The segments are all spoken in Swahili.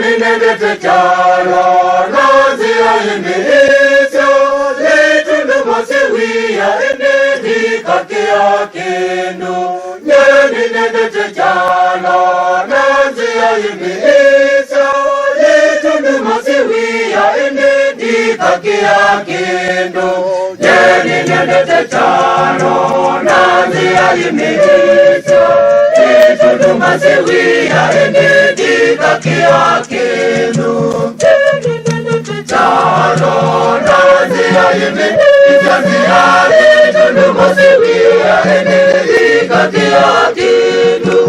Nendete chalo nazi ayimiso letundu masiwia endedi kakia kendo nendete chalo nazi ayimiso letundu masiwia endedi kakia kendo nendete chalo nazi ayimiso letundu masiwia endedi kakia kendo chalo nazi ayime ijazi ale tundu masiwia endedi kakia kendo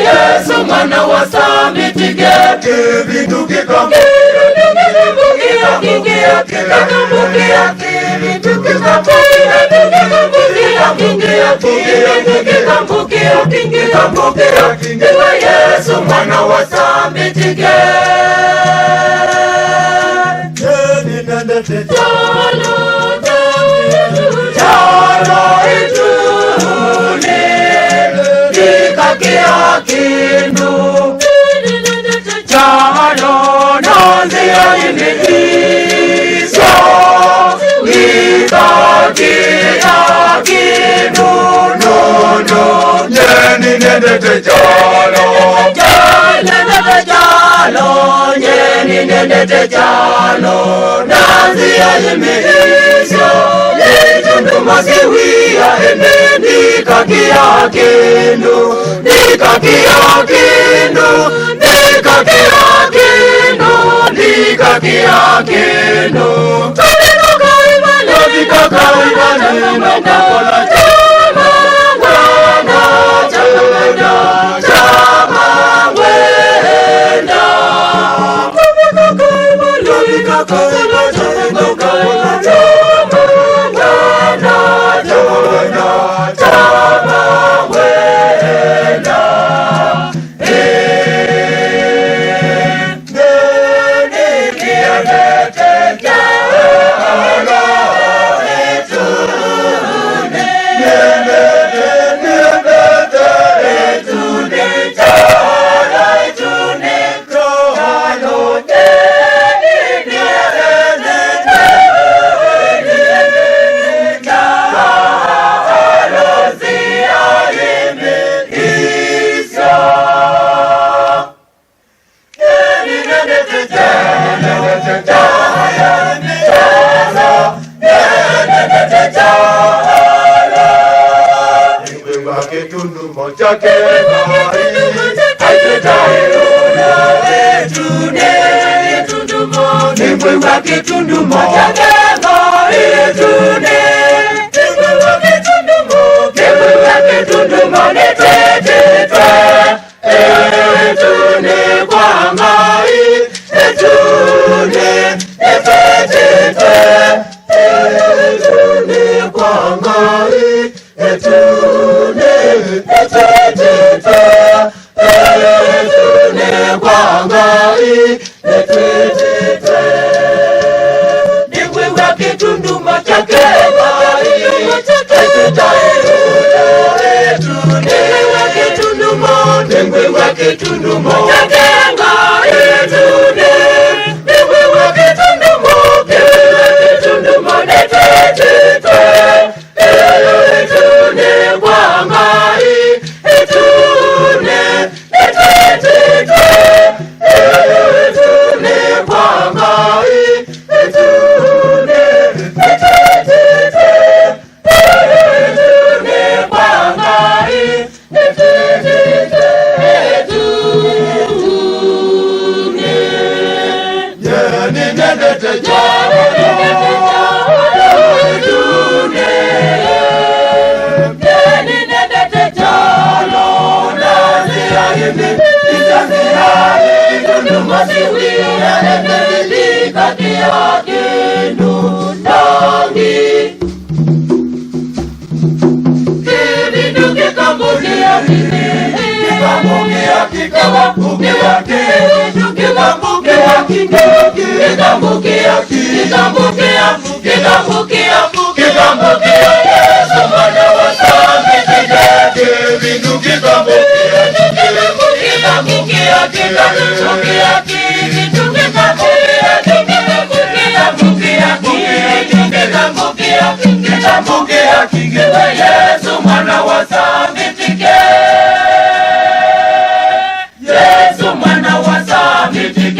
Yesu mwana wa Samitike Yesu mwana wa Samitike kindu chalo nazi ayimiso wikakia kindu no nendete chalo nendete chalo nazi ayimiso letundu masiwia endedi kakia kindu nikakia kendo Kitundu moja kego itune kitundu mone tete itune kwa ngai itune itune kwa ngai itune kwa ngai kitundu moja kego kitundu moja kego itune kitundu mone tete itune kwa ngai itune kwa ngai itune masiwira endeli kati ya Kindu Ndangi. Kindu kikambukia kini, kikambukia kikambukia Kindu kikambukia kini, kikambukia kikambukia kikambukia kikambukia